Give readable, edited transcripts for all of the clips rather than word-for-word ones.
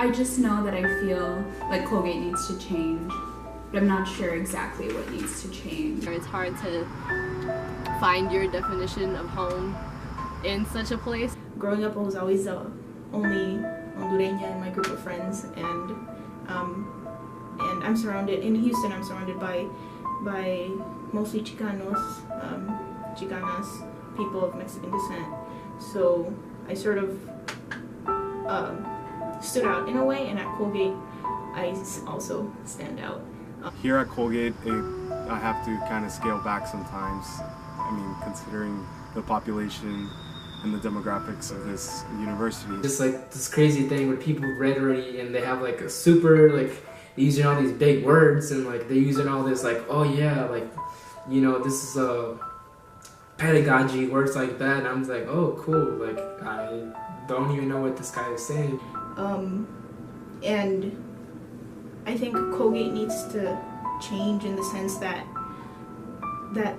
I just know that I feel like Colgate needs to change, but I'm not sure exactly what needs to change. It's hard to find your definition of home in such a place. Growing up, I was always the only Hondureña in my group of friends, and I'm surrounded, in Houston, I'm surrounded by mostly Chicanos, Chicanas, people of Mexican descent. So I sort of stood out in a way, and at Colgate, I also stand out. Here at Colgate, I have to kind of scale back sometimes. I mean, considering the population and the demographics of this university. Just like this crazy thing where people read already and they have like a super, like, they're using all these big words and like they're using all this like, oh yeah, like, you know, this is a pedagogy, words like that. And I'm just like, oh cool, like I don't even know what this guy is saying. And I think Colgate needs to change in the sense that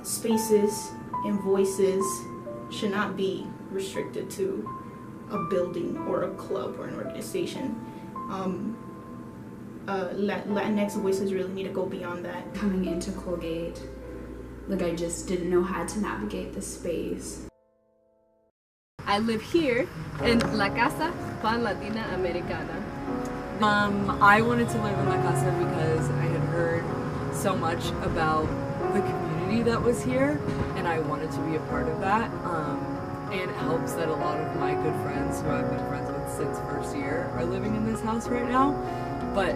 spaces and voices should not be restricted to a building or a club or an organization. Latinx voices really need to go beyond that. Coming into Colgate, like I just didn't know how to navigate the space. I live here in La Casa Pan Latina Americana. I wanted to live in La Casa because I had heard so much about the community that was here, and I wanted to be a part of that. And it helps that a lot of my good friends who I've been friends with since first year are living in this house right now. But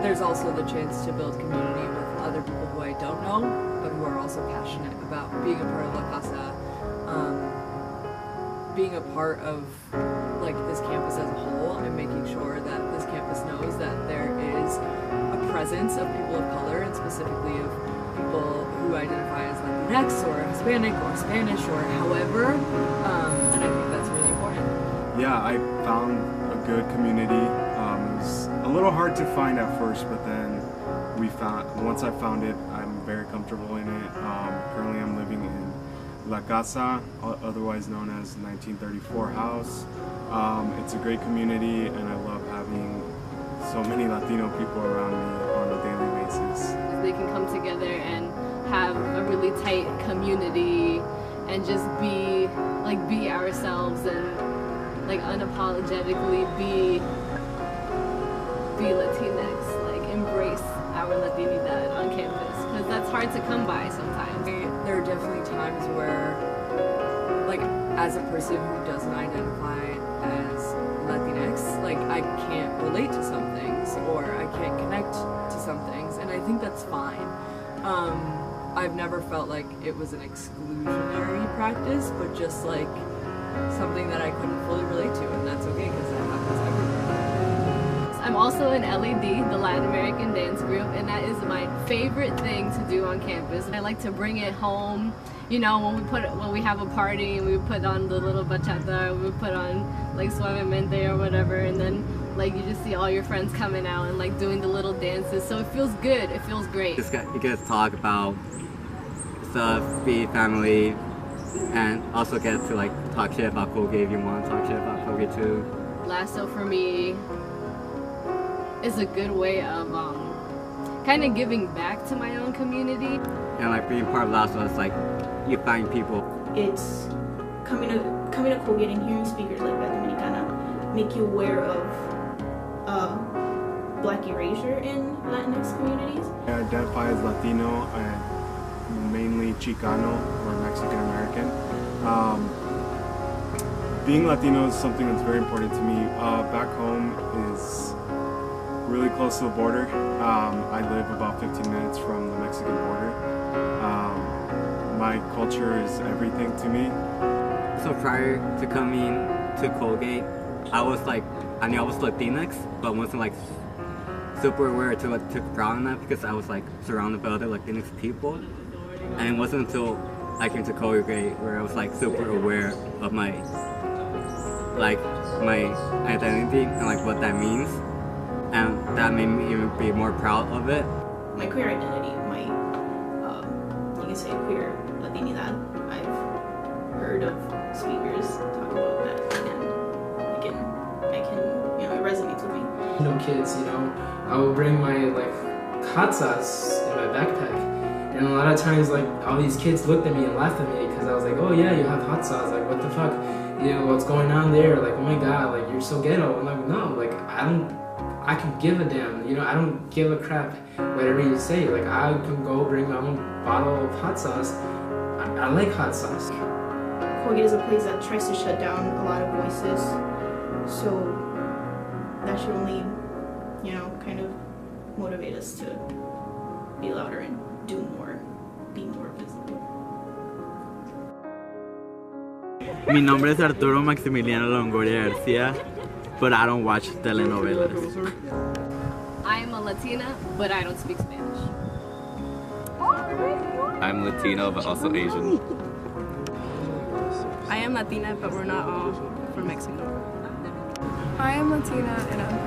there's also the chance to build community with other people who I don't know, but who are also passionate about being a part of La Casa, being a part of like this campus as a whole, and making sure that this campus knows that there is a presence of people of color, and specifically of people who identify as Latinx or Hispanic or Spanish or however, and I think that's really important. Yeah, I found a good community. It was a little hard to find at first, but then once I found it, I'm very comfortable in it. Currently I'm living in La Casa, otherwise known as 1934 House. It's a great community, and I love having so many Latino people around me on a daily basis. They can come together and have a really tight community and just be ourselves and like unapologetically be Latinx, like embrace our Latinidad on campus, because that's hard to come by sometimes. There are definitely times where, like, as a person who doesn't identify as Latinx, like, I can't relate to some things, or I can't connect to some things, and I think that's fine. I've never felt like it was an exclusionary practice, but just like something that I couldn't fully relate to, and that's okay because that happens everywhere. I'm also in LAD, the Latin American Dance Group, and that is my favorite thing to do on campus. I like to bring it home. You know, when we have a party and we put on the little bachata, we put on like Suavemente or whatever, and then like you just see all your friends coming out and like doing the little dances. So it feels good. It feels great. You get to talk about stuff, be family, and also get to like talk shit about Colgate if you want to talk shit about Colgate too. Lasso for me is a good way of kind of giving back to my own community. And like being part of Lasso, it's like you find people. It's coming to Colgate and hearing speakers like that Dominicana make you aware of Black erasure in Latinx communities. I identify as Latino and mainly Chicano or Mexican American. Being Latino is something that's very important to me. Back home is really close to the border. I live about 15 minutes from the Mexican border. My culture is everything to me. So prior to coming to Colgate, I knew I was Latinx, but wasn't like super aware to like took proud in that because I was like surrounded by other Latinx people. And it wasn't until I came to Colgate where I was like super aware of my identity and like what that means. And that made me even be more proud of it. My queer identity, you can say queer Latinidad. I've heard of speakers talk about that, and it resonates with me. kids, you know. I would bring my like hot sauce in my backpack, and a lot of times like all these kids looked at me and laughed at me because I was like, oh yeah, you have hot sauce, like what the fuck, you know, what's going on there, like oh my god, like you're so ghetto. I'm like, no, like I can give a damn, you know, I don't give a crap whatever you say. Like I can go bring my own bottle of hot sauce. I like hot sauce. Colgate is a place that tries to shut down a lot of voices, so that should only, you know, kind of motivate us to be louder and do more, be more visible. Mi nombre es Arturo Maximiliano Longoria Garcia, but I don't watch telenovelas. I am a Latina, but I don't speak Spanish. I'm Latino, but also Asian. I am Latina, but we're not all from Mexico. I am Latina and I'm